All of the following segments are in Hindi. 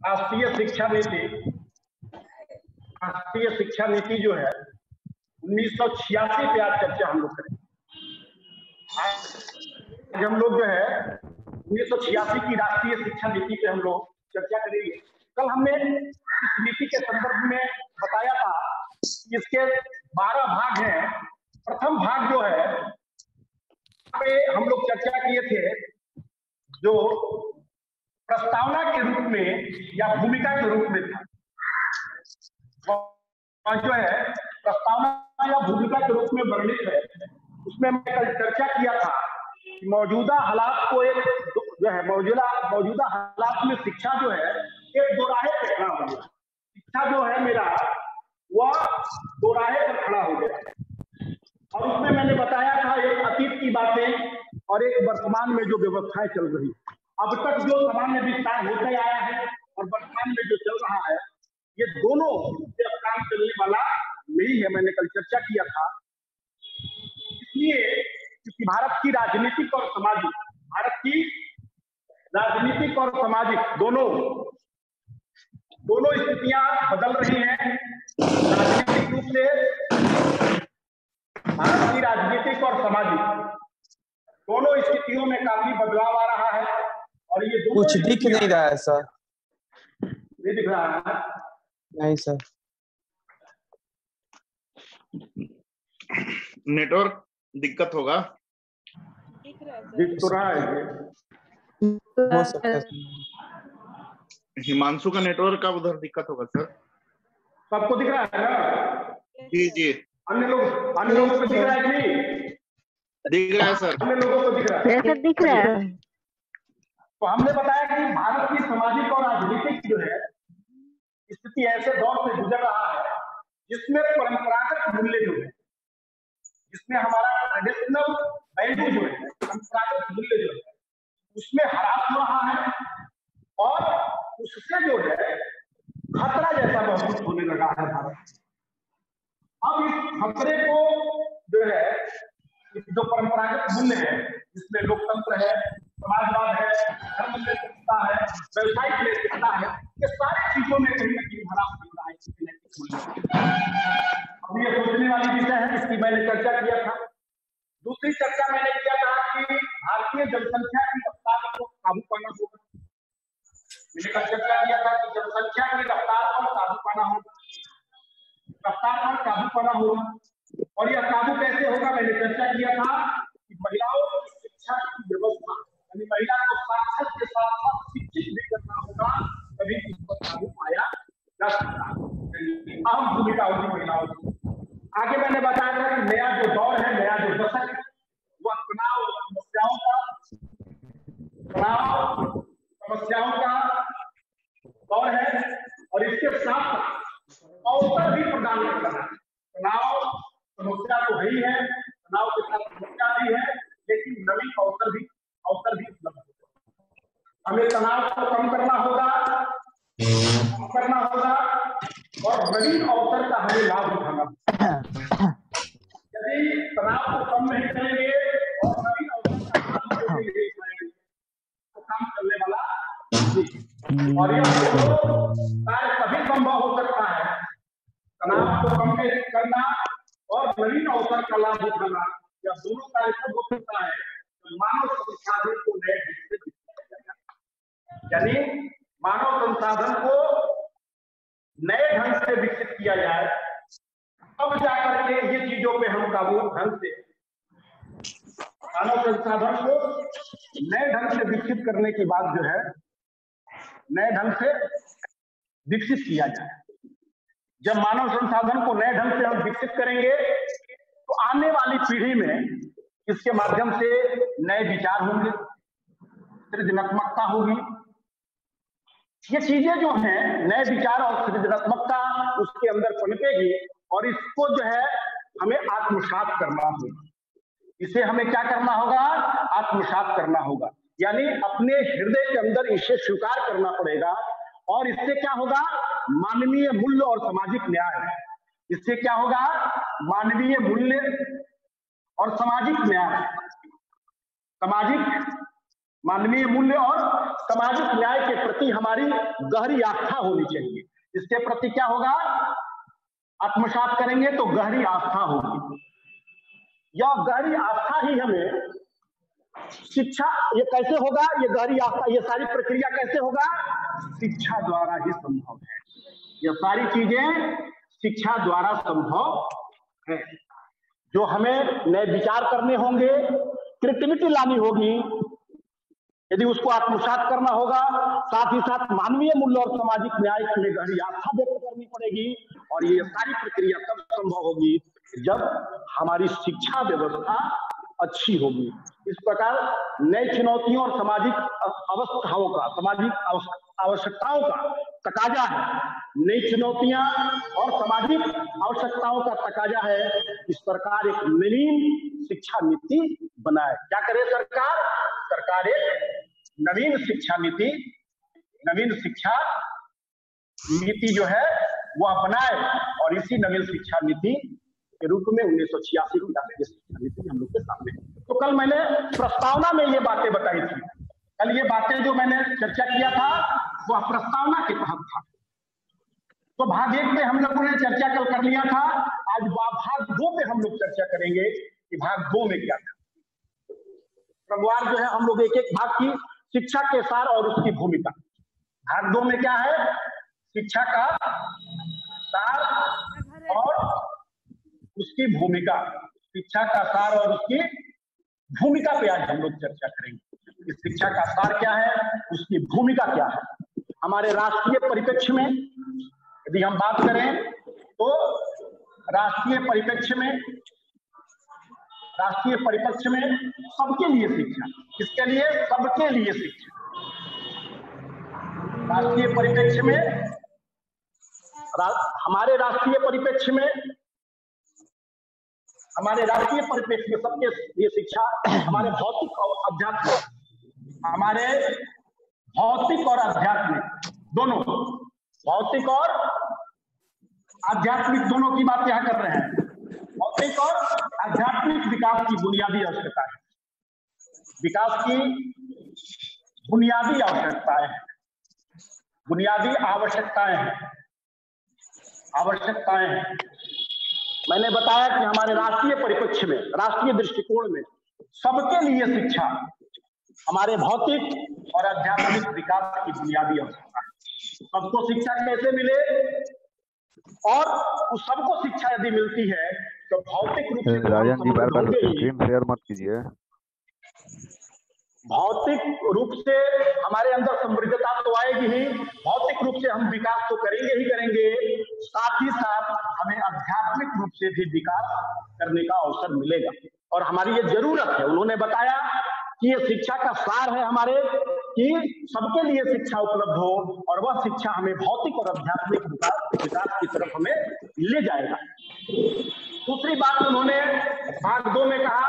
राष्ट्रीय शिक्षा नीति, राष्ट्रीय शिक्षा नीति जो है 1986 पे आज चर्चा हम लोग करें। आज हम लोग जो है 1986 की राष्ट्रीय शिक्षा नीति पे हम लोग चर्चा करेंगे। कल हमने इस नीति के संदर्भ में बताया था कि इसके 12 भाग हैं। प्रथम भाग जो है पे हम लोग चर्चा किए थे, जो प्रस्तावना के रूप में या भूमिका के रूप में था, जो है प्रस्तावना या भूमिका के रूप में वर्णित है। उसमें मैं कल चर्चा किया था कि मौजूदा हालात को एक जो है मौजूदा हालात में शिक्षा जो है एक दोराहे पे खड़ा हो गया। शिक्षा जो है मेरा वह दोराहे पर खड़ा हो गया। और उसमें मैंने बताया था एक अतीत की बातें और एक वर्तमान में जो व्यवस्थाएं चल रही। अब तक जो सामान्य विस्तार होता आया है और वर्तमान में जो चल रहा है, ये दोनों से अब काम चलने वाला नहीं है। मैंने कल चर्चा किया था। इसलिए क्योंकि भारत की राजनीतिक और सामाजिक दोनों स्थितियां बदल रही हैं। राजनीतिक रूप से भारत की राजनीतिक और सामाजिक दोनों स्थितियों में काफी बदलाव आ रहा है। और ये कुछ दिख नहीं रहा है सर। नहीं दिख रहा है? नहीं सर। नेटवर्क दिक्कत होगा। दिख तो रहा है। हो सकता है हिमांशु का नेटवर्क का उधर दिक्कत होगा सर। सबको दिख रहा है ना? जी जी। अन्य लोगों को दिख रहा है कि नहीं? दिख रहा है सर। अन्य लोगों को दिख रहा है। दिख रहा है। तो हमने बताया कि भारत की सामाजिक और राजनीतिक जो है स्थिति ऐसे दौर से गुजर रहा है जिसमें परंपरागत मूल्य जो है, जिसमें हमारा ट्रेडिशनल वैल्यू जो है, परंपरागत मूल्य जो है, उसमें ह्रास हो रहा है और उससे जो है खतरा जैसा महसूस होने लगा है भारत। अब इस खतरे को जो है, जो परंपरागत मूल्य है, जिसमें लोकतंत्र है, समाजवाद है, धर्मनिरपेक्षता है, व्यवसायिक नैतिकता है, ये सारी चीजों में कहीं ना कहीं ह्रास हो रहा है। अब ये सोचने वाली विषय है, इसकी मैंने चर्चा किया था। दूसरी चर्चा मैंने किया था कि भारतीय जनसंख्या की रफ्तार को काबू पाना होगा। मैंने कल चर्चा किया था कि जनसंख्या की रफ्तार पर काबू पाना होगा, और यह काबू कैसे होगा? मैंने चर्चा किया था कि महिलाओं की शिक्षा की व्यवस्था, यानी महिला को साक्षर के साथ साथ शिक्षित भी करना होगा, तभी इस पर काबू पाया जा सकता है। अहम भूमिका होगी महिलाओं की। आगे मैंने बताया था कि नया जो दौर है, नया जो दशक है, वह तनाव समस्याओं का दौर है और इसके साथ अवसर भी प्रदान करता है। तनाव समस्या तो है ही है, तनाव के साथ समस्या भी है, लेकिन नवीन अवसर भी उपलब्ध है। हमें तनाव को कम करना होगा और नवीन अवसर का हमें लाभ उठाना होगा। यदि तनाव को कम नहीं करेंगे और नवीन अवसर का लाभ नहीं उठाएंगे तो काम चलने वाला नहीं। और यह कार्य तभी संभव हो सकता है, तनाव को कम करना और नवीन अवसर का लाभ उठाना, यह दोनों कार्य तब हो सकता है मानव संसाधन को नए ढंग से विकसित किया जाए। यानी मानव संसाधन को नए ढंग से विकसित किया जाए, तब जाकर के ये चीजों पे हम काबू ढंग से, मानव संसाधन को नए ढंग से विकसित करने के बाद जो है नए ढंग से विकसित किया जाए। जब मानव संसाधन को नए ढंग से हम विकसित करेंगे तो आने वाली पीढ़ी में इसके माध्यम से नए विचार होंगे, सृजनात्मकता होगी। ये चीजें जो हैं, नए विचार और सृजनात्मकता उसके अंदर पनपेगी और इसको जो है हमें आत्मसात करना होगा। इसे हमें क्या करना होगा? आत्मसात करना होगा, यानी अपने हृदय के अंदर इसे स्वीकार करना पड़ेगा। और इससे क्या होगा? मानवीय मूल्य और सामाजिक न्याय। इससे क्या होगा? मानवीय मूल्य और सामाजिक न्याय, सामाजिक मानवीय मूल्य और सामाजिक न्याय के प्रति हमारी गहरी आस्था होनी चाहिए। इसके प्रति क्या होगा, आत्मसात करेंगे तो गहरी आस्था होगी। यह गहरी आस्था ही हमें शिक्षा, ये कैसे होगा, ये गहरी आस्था, ये सारी प्रक्रिया कैसे होगा, शिक्षा द्वारा ही संभव है। ये सारी चीजें शिक्षा द्वारा संभव है। जो हमें नए विचार करने होंगे, क्रिएटिविटी लानी होगी, यदि उसको आत्मसात करना होगा, साथ ही साथ मानवीय मूल्य और सामाजिक न्याय के लिए गहरी आस्था व्यक्त करनी पड़ेगी। और ये सारी प्रक्रिया तब संभव होगी जब हमारी शिक्षा व्यवस्था अच्छी होगी। इस प्रकार नई चुनौतियों और सामाजिक अवस्थाओं का, सामाजिक आवश्यकताओं का तकाजा है। नई चुनौतियां और सामाजिक आवश्यकताओं का तकाजा है कि सरकार एक नवीन शिक्षा नीति बनाए। क्या करे सरकार? सरकार एक नवीन शिक्षा नीति, नवीन शिक्षा नीति जो है वह बनाए। और इसी नवीन शिक्षा नीति के रूप में 1986 की राष्ट्रीय शिक्षा नीति हम लोग के सामने है। तो कल मैंने प्रस्तावना में ये बातें बताई थी। कल ये बातें जो मैंने चर्चा किया था वह प्रस्तावना के तहत था। तो भाग 1 में हम लोगों ने चर्चा कल कर लिया था। आज भाग 2 में हम लोग चर्चा करेंगे कि भाग 2 में क्या था। क्रमवार जो है हम लोग एक एक भाग की शिक्षा के सार और उसकी भूमिका। भाग 2 में क्या है, शिक्षा का सार और उसकी भूमिका। शिक्षा का सार और उसकी भूमिका पे आज हम लोग चर्चा करेंगे कि शिक्षा का सार क्या है, उसकी भूमिका क्या है। हमारे राष्ट्रीय परिप्रेक्ष्य में यदि हम बात करें तो राष्ट्रीय परिप्रेक्ष्य में सबके लिए शिक्षा, किसके लिए? सबके लिए शिक्षा। राष्ट्रीय परिप्रेक्ष्य में, हमारे राष्ट्रीय परिप्रेक्ष्य में सबके लिए शिक्षा। हमारे भौतिक और आध्यात्मिक दोनों, भौतिक और आध्यात्मिक दोनों की बात यहां कर रहे हैं। भौतिक और आध्यात्मिक विकास की बुनियादी आवश्यकता है। विकास की बुनियादी आवश्यकताएं हैं, बुनियादी आवश्यकताएं हैं। मैंने बताया कि हमारे राष्ट्रीय परिप्रेक्ष्य में, राष्ट्रीय दृष्टिकोण में सबके लिए शिक्षा हमारे भौतिक और आध्यात्मिक विकास की बुनियादी आवश्यकता है। सबको शिक्षा कैसे मिले, और उस सबको शिक्षा यदि मिलती है तो भौतिक रूप से राजन जी बार-बार स्क्रीन शेयर मत कीजिए। भौतिक रूप से हमारे अंदर समृद्धता तो आएगी ही, भौतिक रूप से हम विकास तो करेंगे ही करेंगे, साथ ही साथ हमें आध्यात्मिक रूप से भी विकास करने का अवसर मिलेगा। और हमारी ये जरूरत है। उन्होंने बताया कि ये शिक्षा का सार है हमारे, कि सबके लिए शिक्षा उपलब्ध हो, और वह शिक्षा हमें भौतिक और आध्यात्मिक विकास की तरफ हमें ले जाएगा। दूसरी बात उन्होंने भाग 2 में कहा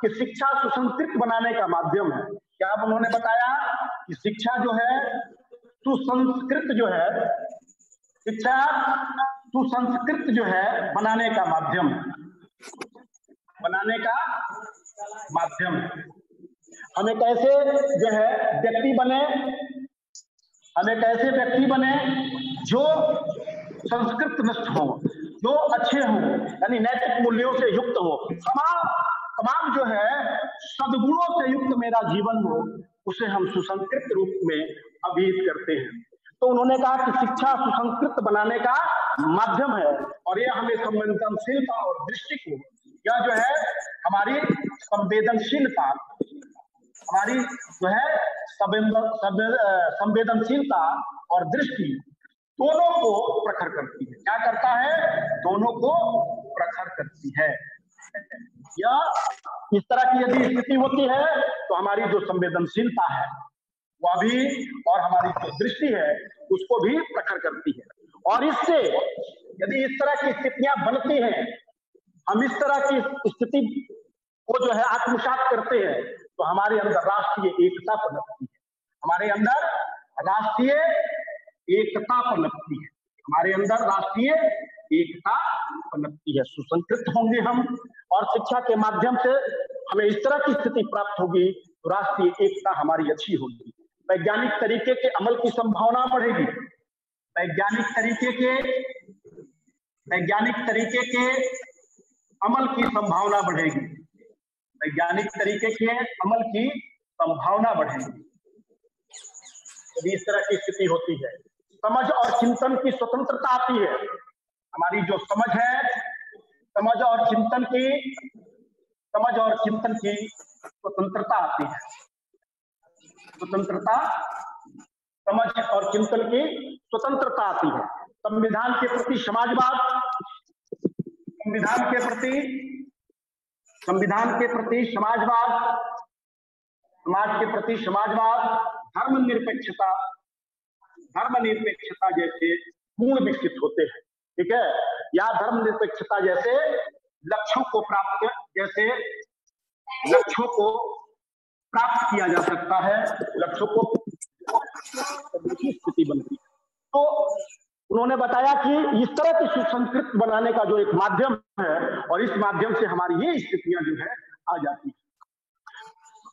कि शिक्षा सुसंस्कृत बनाने का माध्यम है। क्या उन्होंने बताया कि शिक्षा जो है सुसंस्कृत जो है, शिक्षा सुसंस्कृत जो है बनाने का माध्यम है, बनाने का माध्यम है। हमें कैसे जो है व्यक्ति बने, हमें कैसे व्यक्ति बने जो संस्कृत निष्ठ हो, जो अच्छे हों, यानी नैतिक मूल्यों से युक्त हो, तमाम जो है सद्गुणों से युक्त मेरा जीवन हो, उसे हम सुसंस्कृत रूप में अभिहित करते हैं। तो उन्होंने कहा कि शिक्षा सुसंस्कृत बनाने का माध्यम है, और यह हमें संवेदनशीलता और दृष्टिकोण, यह जो है हमारी संवेदनशीलता, हमारी जो है संवेदनशीलता और दृष्टि दोनों को प्रखर करती है। क्या करता है? दोनों को प्रखर करती है। या इस तरह की यदि स्थिति होती है तो हमारी जो संवेदनशीलता है वह भी, और हमारी जो दृष्टि है उसको भी प्रखर करती है। और इससे यदि इस तरह की स्थितियां बनती हैं, हम इस तरह की स्थिति को जो है आत्मसात करते हैं, तो हमारे अंदर राष्ट्रीय एकता पनपती है। हमारे अंदर राष्ट्रीय एकता पनपती है। हमारे अंदर राष्ट्रीय एकता पनपती है। सुसंस्कृत होंगे हम, और शिक्षा के माध्यम से हमें इस तरह की स्थिति प्राप्त होगी तो राष्ट्रीय एकता हमारी अच्छी होगी। वैज्ञानिक तरीके के अमल की संभावना बढ़ेगी। वैज्ञानिक तरीके के अमल की संभावना बढ़ेगी। वैज्ञानिक तरीके के अमल की संभावना बढ़ेगी यदि इस तरह की स्थिति होती है। समझ और चिंतन की स्वतंत्रता आती है। हमारी जो समझ है, समझ और चिंतन की स्वतंत्रता आती है। स्वतंत्रता, समझ और चिंतन की स्वतंत्रता आती है। संविधान के प्रति समाजवाद, संविधान के प्रति समाजवाद, समाज के प्रति समाजवाद, धर्मनिरपेक्षता जैसे गुण विकसित होते हैं। ठीक है, या धर्मनिरपेक्षता जैसे लक्ष्यों को प्राप्त किया जा सकता है, लक्ष्यों को स्थिति बनती है। तो उन्होंने बताया कि इस तरह की सुसंस्कृत बनाने का जो एक माध्यम है, और इस माध्यम से हमारी ये स्थितियां जो है आ जाती है।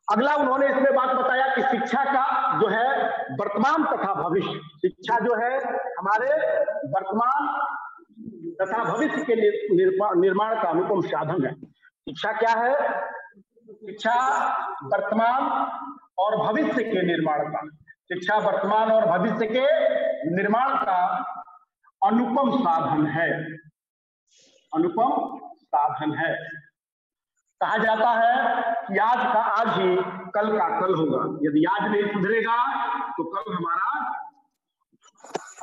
अगला उन्होंने इसमें बात बताया कि शिक्षा का जो है वर्तमान तथा भविष्य, शिक्षा जो है हमारे वर्तमान तथा भविष्य के निर्माण का अनुपम साधन है। शिक्षा क्या है? शिक्षा वर्तमान और भविष्य के निर्माण का, शिक्षा वर्तमान और भविष्य के निर्माण का अनुपम साधन है। अनुपम साधन है। कहा जाता है कि आज का आज ही कल का कल होगा। यदि आज नहीं सुधरेगा तो कल हमारा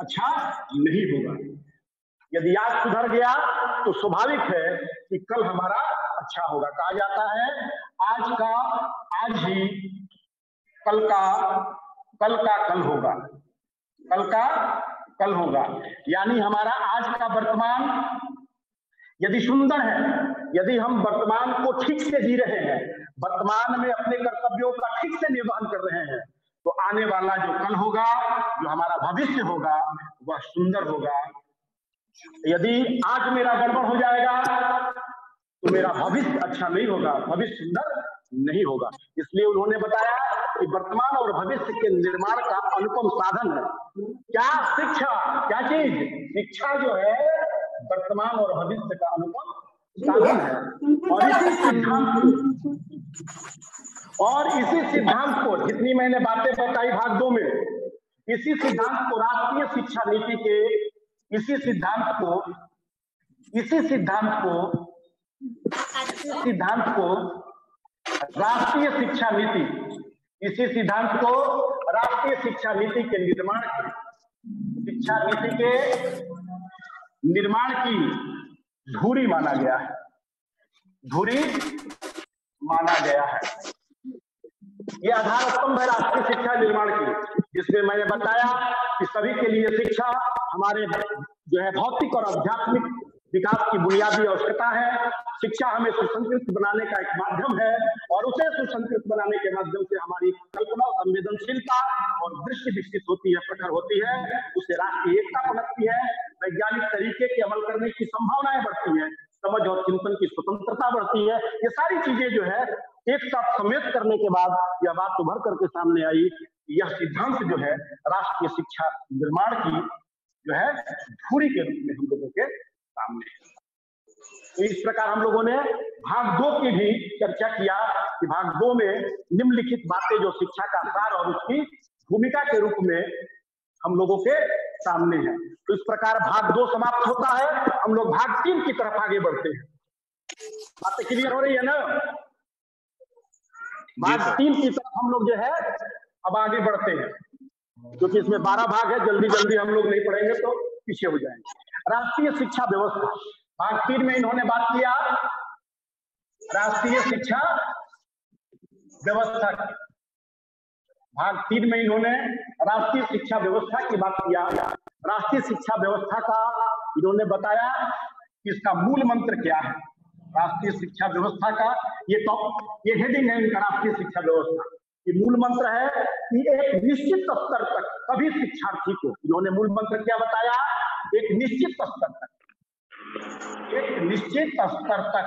अच्छा नहीं होगा। यदि आज सुधर गया तो स्वाभाविक है कि कल हमारा अच्छा होगा। कहा जाता है आज का आज ही कल का कल होगा। कल का कल होगा, यानी हमारा आज का वर्तमान यदि सुंदर है, यदि हम वर्तमान को ठीक से जी रहे हैं, वर्तमान में अपने कर्तव्यों का ठीक से निर्वहन कर रहे हैं, तो आने वाला जो कल होगा, जो हमारा भविष्य होगा, वह सुंदर होगा। यदि आज मेरा गड़बड़ हो जाएगा तो मेरा भविष्य अच्छा नहीं होगा, भविष्य सुंदर नहीं होगा। इसलिए उन्होंने बताया कि वर्तमान और भविष्य के निर्माण का अनुपम साधन है क्या? शिक्षा। क्या चीज? शिक्षा जो है वर्तमान और भविष्य का अनुपम साधन है। और इसी सिद्धांत को जितनी मैंने बातें बताई भाग 2 में, इसी सिद्धांत को राष्ट्रीय शिक्षा नीति के इसी सिद्धांत को राष्ट्रीय शिक्षा नीति, इसी सिद्धांत को राष्ट्रीय शिक्षा नीति के निर्माण की धुरी माना गया है। धुरी माना गया है। ये आधार स्तंभ है राष्ट्रीय शिक्षा निर्माण की, जिसमें मैंने बताया कि सभी के लिए शिक्षा हमारे जो है भौतिक और आध्यात्मिक विकास की बुनियादी आवश्यकता है। शिक्षा हमें सुसंस्कृत बनाने का एक माध्यम है, और उसे सुसंस्कृत बनाने के माध्यम से हमारी कल्पना, संवेदनशीलता और दृष्टि विकसित होती है, प्रखर होती है। उससे राष्ट्रीय एकता पनपती है, वैज्ञानिक तरीके के अमल करने की संभावनाएं बढ़ती है, समझ और चिंतन की स्वतंत्रता बढ़ती है। ये सारी चीजें जो है एक साथ समेत करने के बाद यह बात उभर करके सामने आई। यह सिद्धांत जो है राष्ट्रीय शिक्षा निर्माण की जो है धुरी के रूप में हम लोगों के सामने। तो इस प्रकार हम लोगों ने भाग 2 की भी चर्चा किया कि भाग 2 में निम्नलिखित बातें जो शिक्षा का सार और उसकी भूमिका के रूप में हम लोगों के सामने है। तो इस प्रकार भाग 2 समाप्त होता है, हम लोग भाग 3 की तरफ आगे बढ़ते हैं। बातें क्लियर हो रही है ना? भाग 3 की तरफ हम लोग जो है अब आगे बढ़ते हैं, क्योंकि इसमें 12 भाग है, जल्दी जल्दी हम लोग नहीं पढ़ेंगे तो पीछे हो जाएंगे। राष्ट्रीय शिक्षा व्यवस्था, भाग 3 में इन्होंने बात किया राष्ट्रीय शिक्षा व्यवस्था की। भाग 3 में इन्होंने राष्ट्रीय शिक्षा व्यवस्था की बात किया। राष्ट्रीय शिक्षा व्यवस्था का इन्होंने बताया कि इसका मूल मंत्र क्या है। राष्ट्रीय शिक्षा व्यवस्था का ये हेडिंग है इनका, राष्ट्रीय शिक्षा व्यवस्था। ये मूल मंत्र है कि एक निश्चित स्तर तक सभी शिक्षार्थी को, इन्होंने मूल मंत्र क्या बताया? एक निश्चित स्तर तक, एक निश्चित स्तर तक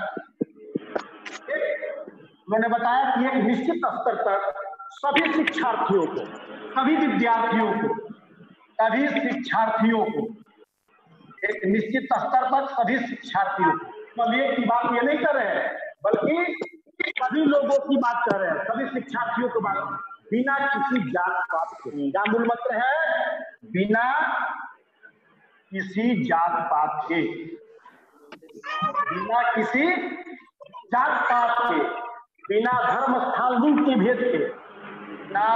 उन्होंने बताया कि एक निश्चित स्तर तक सभी शिक्षार्थियों को, सभी विद्यार्थियों को, सभी शिक्षार्थियों को, एक निश्चित स्तर तक सभी शिक्षार्थियों को, केवल एक की बात ये नहीं कर रहे हैं बल्कि सभी लोगों की बात कर रहे हैं, सभी शिक्षार्थियों की बात, बिना किसी जात पात के। क्या मूल मंत्र है? बिना किसी जात पात के, बिना किसी जात पात के, बिना धर्म स्थान लिंग के भेद के, बिना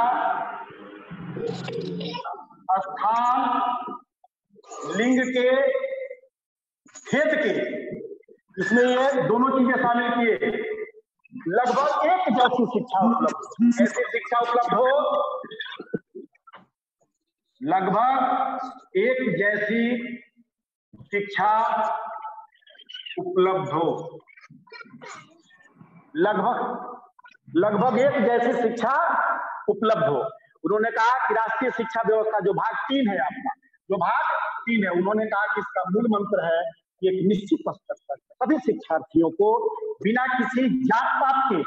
स्थान लिंग के भेद के, इसमें ये दोनों चीजें शामिल किए, लगभग एक जैसी शिक्षा उपलब्ध, ऐसी शिक्षा उपलब्ध हो, लगभग एक जैसी शिक्षा उपलब्ध हो, लगभग एक जैसी शिक्षा उपलब्ध हो। उन्होंने कहा कि राष्ट्रीय शिक्षा व्यवस्था जो भाग 3 है आपका, जो भाग 3 है, उन्होंने कहा कि इसका मूल मंत्र है कि एक निश्चित स्तर तक सभी शिक्षार्थियों को बिना किसी जात पात के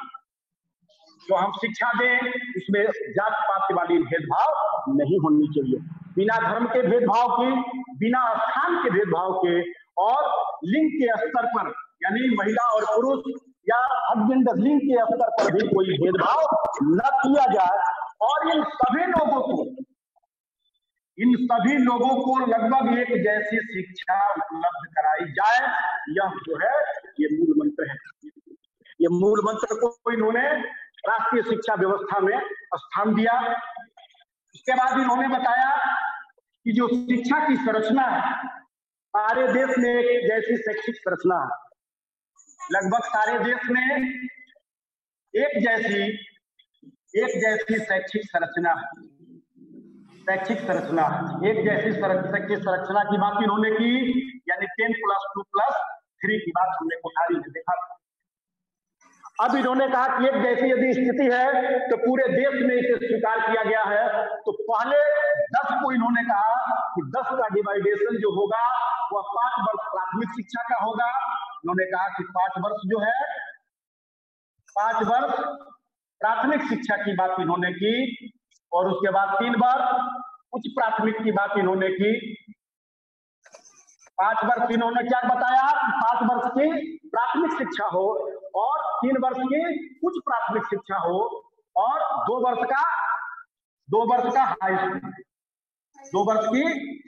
जो हम शिक्षा दें उसमें जात पात वाली भेदभाव नहीं होनी चाहिए, बिना धर्म के भेदभाव के, बिना स्थान के भेदभाव के, और लिंग के स्तर पर यानी महिला और पुरुष या अजेंडर लिंग के स्तर पर भी कोई भेदभाव न किया जाए, और इन सभी लोगों को लगभग एक जैसी शिक्षा उपलब्ध कराई जाए। यह जो है ये मूल मंत्र है। ये मूल मंत्र को इन्होंने राष्ट्रीय शिक्षा व्यवस्था में स्थान दिया। उसके बाद इन्होंने बताया कि जो शिक्षा की संरचना है, सारे देश में एक जैसी शैक्षिक संरचना है, लगभग सारे देश में एक जैसी शैक्षिक संरचना है, एक जैसी शैक्षिक संरचना की बात इन्होंने की, यानी 10+2+3 की बात हमने कोठारी में देखा। अब इन्होंने कहा कि एक जैसी यदि स्थिति है तो पूरे देश में इसे स्वीकार किया गया है, तो पहले 10 को इन्होंने कहा कि 10 का डिवाइडेशन जो होगा वह 5 वर्ष प्राथमिक शिक्षा का होगा। इन्होंने कहा कि 5 वर्ष जो है, 5 वर्ष प्राथमिक शिक्षा की बात इन्होंने की, और उसके बाद 3 वर्ष उच्च प्राथमिक की बात इन्होंने की। 5 वर्ष इन्होंने क्या बताया? 5 वर्ष की प्राथमिक शिक्षा हो और 3 वर्ष की उच्च प्राथमिक शिक्षा हो, और 2 वर्ष का हाई स्कूल, 2 वर्ष की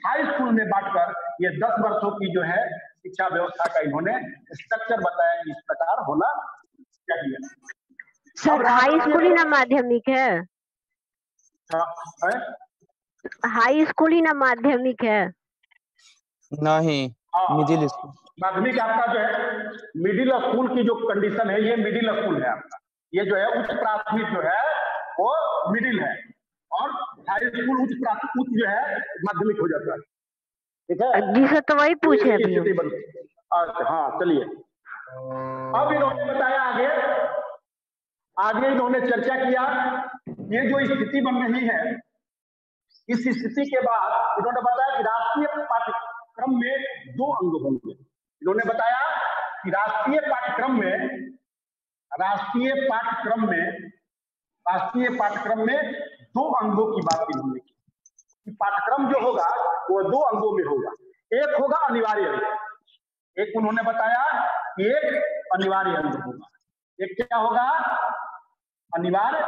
हाई स्कूल में बांटकर ये 10 वर्षों की जो है शिक्षा व्यवस्था का इन्होंने स्ट्रक्चर बताया कि इस प्रकार होना चाहिए। सर हाई स्कूल ही ना माध्यमिक है? हाई स्कूल ही ना माध्यमिक है? नहीं, मिडिल स्कूल। माध्यमिक आपका जो है मिडिल स्कूल की जो कंडीशन है, ये मिडिल स्कूल है आपका। ये जो है उच्च प्राथमिक जो है वो मिडिल है, और हाई स्कूल उच्च जो है माध्यमिक हो जाता है। ठीक है जी सर, तो वही पूछे अभी। अच्छा हाँ, चलिए अब इन्होंने बताया आगे इन्होंने चर्चा किया, ये जो स्थिति बन रही है, इस स्थिति के बाद इन्होंने बताया कि राष्ट्रीय पाठ्यक्रम में 2 अंग होंगे। इन्होंने बताया कि राष्ट्रीय पाठ्यक्रम में 2 अंगों की बात इन्होंने की। पाठ्यक्रम जो होगा वो 2 अंगों में होगा। एक होगा अनिवार्य अंग, एक उन्होंने बताया कि एक अनिवार्य अंग होगा। एक क्या होगा? अनिवार्य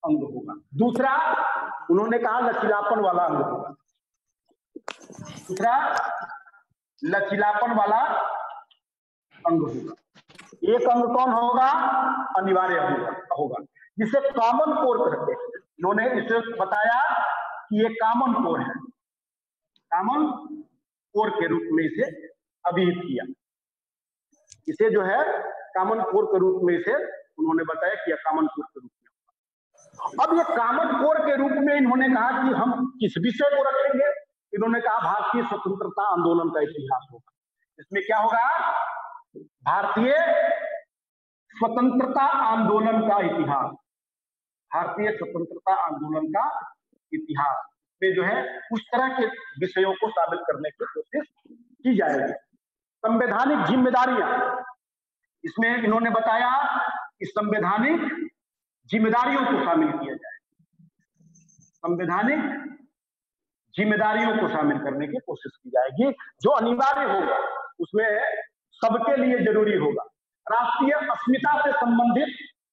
अंग होगा। दूसरा उन्होंने कहा लचीलापन वाला अंग होगा। दूसरा लचीलापन वाला अंग होगा। एक अंग कौन होगा? अनिवार्य अंग होगा, जिसे कॉमन कोर कहते हैं। इन्होंने इसे बताया कि ये कॉमन कोर है, कॉमन कोर के रूप में इसे अभिहित किया। इसे जो है कॉमन कोर के रूप में इसे उन्होंने बताया कि कॉमन कोर के रूप में। अब ये कॉमन कोर के रूप में इन्होंने कहा कि हम किस विषय को रखेंगे? इन्होंने कहा भारतीय स्वतंत्रता आंदोलन का इतिहास होगा। इसमें क्या होगा? भारतीय स्वतंत्रता आंदोलन का इतिहास, भारतीय स्वतंत्रता आंदोलन का इतिहास में जो है उस तरह के विषयों को शामिल करने की कोशिश की जाएगी। संवैधानिक जिम्मेदारियां, इसमें इन्होंने बताया कि संवैधानिक जिम्मेदारियों को शामिल किया जाए, संवैधानिक जिम्मेदारियों को शामिल करने की कोशिश की जाएगी, जो अनिवार्य होगा, उसमें सबके लिए जरूरी होगा। राष्ट्रीय अस्मिता से संबंधित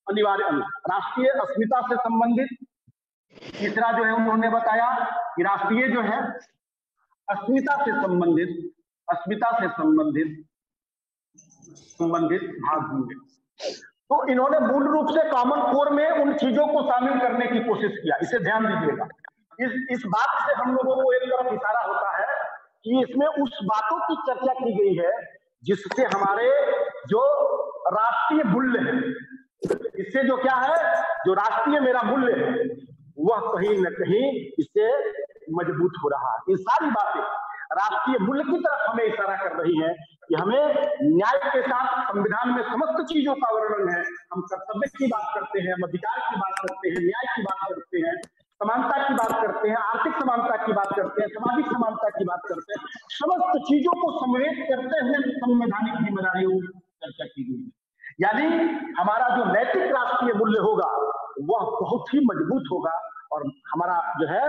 अनिवार्य, राष्ट्रीय अस्मिता से संबंधित तीसरा जो है उन्होंने बताया कि राष्ट्रीय जो है अस्मिता से संबंधित भाग होंगे। तो इन्होंने मूल रूप से कॉमन कोर में उन चीजों को शामिल करने की कोशिश किया। इसे ध्यान दीजिएगा, इस बात से हम लोगों को एक तरफ इशारा होता है कि इसमें उस बातों की चर्चा की गई है जिससे हमारे जो राष्ट्रीय मूल्य है, इससे जो क्या है, जो राष्ट्रीय मेरा मूल्य है वह कहीं न कहीं इससे मजबूत हो रहा है। ये सारी बातें राष्ट्रीय मूल्य की तरफ हमें इशारा कर रही हैं कि हमें न्याय के साथ संविधान में समस्त चीजों का वर्णन है। हम कर्तव्य की बात करते हैं, हम अधिकार की बात करते हैं, न्याय की बात करते हैं, समानता की बात करते हैं, आर्थिक समानता की बात करते हैं, सामाजिक समानता की बात करते हैं। समस्त चीजों को सम्मिलित करते हुए संवैधानिक जिम्मेदारियों की चर्चा की गई है। यानी हमारा जो नैतिक राष्ट्रीय मूल्य होगा वह बहुत ही मजबूत होगा, और हमारा जो है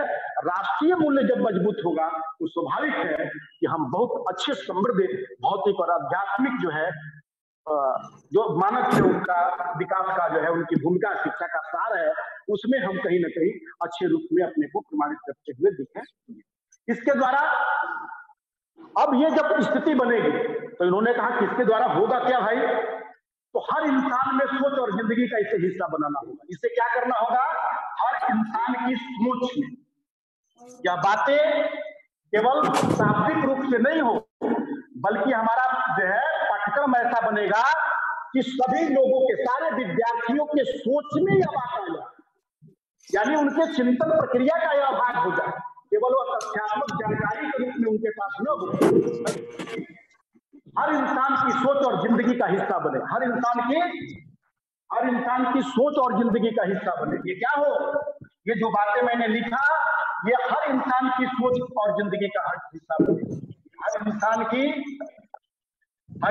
राष्ट्रीय मूल्य जब मजबूत होगा तो स्वाभाविक है कि हम बहुत अच्छे समृद्ध भौतिक और आध्यात्मिक जो है जो मानव है उनका विकास का जो है उनकी भूमिका शिक्षा का सार है, उसमें हम कहीं ना कहीं अच्छे रूप में अपने को प्रमाणित करते हुए दिखें। इसके द्वारा अब ये जब स्थिति बनेगी तो इन्होंने कहा कि इसके द्वारा होगा क्या भाई, तो हर इंसान में सोच और जिंदगी का इसे हिस्सा बनाना होगा। इससे क्या करना होगा, हर इंसान की सोच में या बातें केवल शाब्दिक रूप से नहीं हो, बल्कि हमारा जो है पाठ्यक्रम ऐसा बनेगा कि सभी लोगों के, सारे विद्यार्थियों के सोच में यह बात आ जाए, यानी उनके चिंतन प्रक्रिया का यह भाग हो जाए, केवल वह तथ्यात्मक जानकारी के रूप में उनके पास न हो, हर इंसान की सोच और जिंदगी का हिस्सा बने, हर इंसान की सोच और जिंदगी का हिस्सा बने। ये क्या हो, ये जो बातें मैंने लिखा ये हर इंसान की सोच और जिंदगी का हिस्सा बने, हर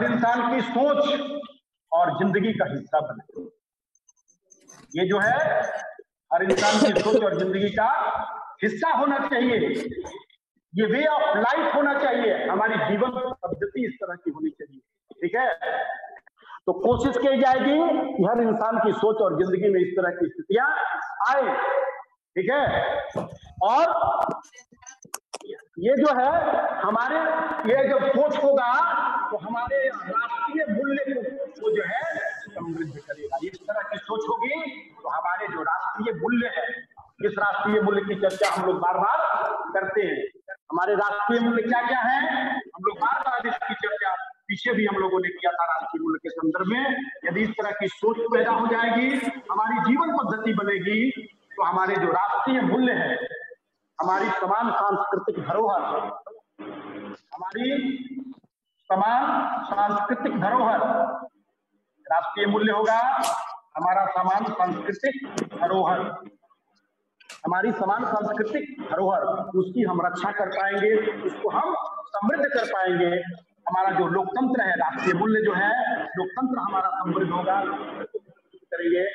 इंसान की सोच और जिंदगी का हिस्सा बने। ये जो है हर इंसान की सोच और जिंदगी का हिस्सा होना चाहिए, ये वे ऑफ लाइफ होना चाहिए, हमारी जीवन पद्धति इस तरह की होनी चाहिए। ठीक है, तो कोशिश की जाएगी कि हर इंसान की सोच और जिंदगी में इस तरह की स्थितियां आए। ठीक है, और ये जो है हमारे, ये जब सोच होगा तो हमारे राष्ट्रीय मूल्य को जो है समृद्ध करेगा। इस तरह की सोच होगी तो हमारे जो राष्ट्रीय मूल्य है, इस राष्ट्रीय मूल्य की चर्चा हम लोग बार बार करते हैं। हमारे राष्ट्रीय मूल्य क्या क्या है, हम लोग बार बार इसकी चर्चा पीछे भी हम लोगों ने किया था राष्ट्रीय मूल्य के संदर्भ में। यदि इस तरह की सोच पैदा हो जाएगी, हमारी जीवन पद्धति बनेगी, तो हमारे जो राष्ट्रीय मूल्य है, हमारी समान सांस्कृतिक धरोहर, हमारी समान सांस्कृतिक धरोहर, राष्ट्रीय मूल्य होगा हमारा समान सांस्कृतिक धरोहर, हमारी समान सांस्कृतिक धरोहर, उसकी हम रक्षा कर पाएंगे, उसको हम समृद्ध कर पाएंगे। हमारा जो लोकतंत्र है, राष्ट्रीय मूल्य जो है लोकतंत्र हमारा समृद्ध होगा, करेंगे।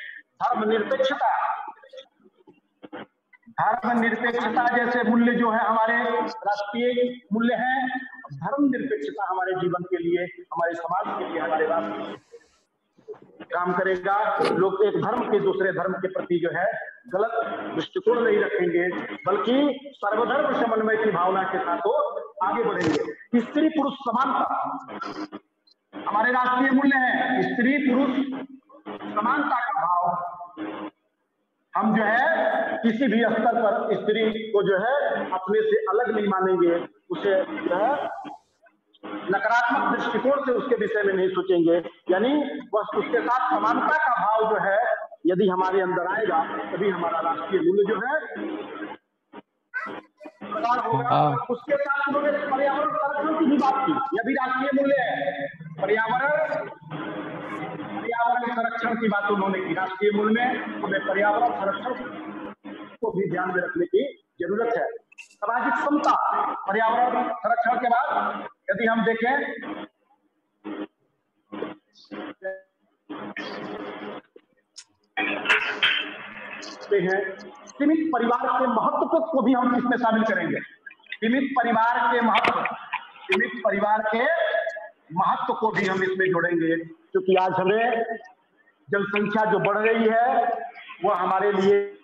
धर्मनिरपेक्षता जैसे मूल्य जो है हमारे राष्ट्रीय मूल्य है। धर्मनिरपेक्षता हमारे जीवन के लिए, हमारे समाज के लिए, हमारे राष्ट्र काम करेगा। लोग एक धर्म के दूसरे धर्म के प्रति जो है गलत दृष्टिकोण नहीं रखेंगे, बल्कि सर्वधर्म समन्वय की भावना के साथ वो आगे बढ़ेंगे। स्त्री पुरुष समानता हमारे राष्ट्रीय मूल्य है, स्त्री पुरुष समानता का भाव। हम जो है किसी भी स्तर पर स्त्री को जो है अपने से अलग नहीं मानेंगे, उसे जो है नकारात्मक दृष्टिकोण से उसके विषय में नहीं सोचेंगे, यानी बस उसके साथ समानता का भाव जो है यदि हमारे अंदर आएगा तभी हमारा राष्ट्रीय मूल्य जो है प्रगाढ़ होगा। उसके साथ उन्होंने पर्यावरण संरक्षण की भी बात की, यह भी राष्ट्रीय मूल्य है। पर्यावरण संरक्षण की बात उन्होंने की। राष्ट्रीय मूल्य में हमें पर्यावरण संरक्षण को भी ध्यान में रखने की जरूरत है। सामाजिक समता, पर्यावरण संरक्षण के बाद यदि हम देखें हैं। सीमित परिवार के महत्व को भी हम इसमें शामिल करेंगे। सीमित परिवार के महत्व को भी हम इसमें जोड़ेंगे, क्योंकि आज हमें जनसंख्या जो बढ़ रही है वह हमारे लिए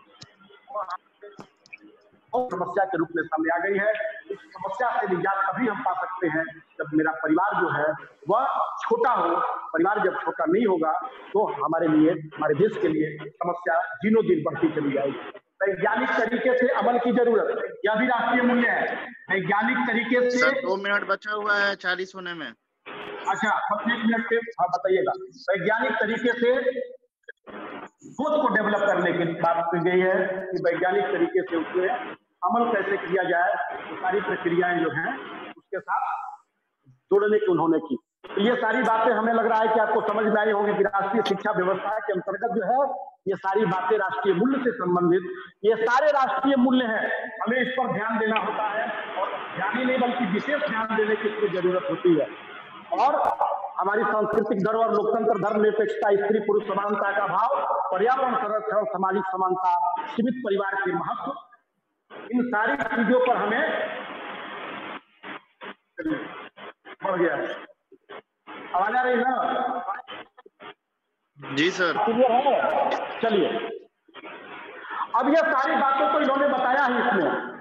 समस्या के रूप में सामने आ गई है। इस समस्या से निजात तभी हम पा सकते हैं जब मेरा परिवार जो है वह छोटा हो। परिवार जब छोटा नहीं होगा तो हमारे लिए, हमारे देश के लिए समस्या दिनों दिन बढ़ती चली जाएगी। वैज्ञानिक तरीके से अमल की जरूरत, यह भी राष्ट्रीय मूल्य है। वैज्ञानिक तरीके से 2 मिनट बचा हुआ है 40 होने में। अच्छा, 1 मिनट से हाँ बताइएगा। वैज्ञानिक तरीके से सोच को डेवलप करने की बात की गई है कि वैज्ञानिक तरीके से उसमें अमल कैसे किया जाए, तो सारी प्रक्रियाएं जो हैं उसके साथ जोड़ने की उन्होंने की। तो ये सारी बातें हमें लग रहा है कि आपको समझ में आई होंगी कि राष्ट्रीय शिक्षा व्यवस्था के अंतर्गत जो है ये सारी बातें राष्ट्रीय मूल्य से संबंधित, ये सारे राष्ट्रीय मूल्य हैं। हमें इस पर ध्यान देना होता है, और ध्यान ही नहीं बल्कि विशेष ध्यान देने की इसकी जरूरत होती है। और हमारी सांस्कृतिक धरोहर, लोकतंत्र, धर्मनिरपेक्षता, स्त्री पुरुष समानता का भाव, पर्यावरण संरक्षण, सामाजिक समानता, सीमित परिवार के महत्व, इन सारी चीजों पर हमें बढ़ गया है। आवाज आ रही है ना? जी सर। क्लियर है? चलिए, अब ये सारी बातों तो इन्होंने बताया ही इसमें।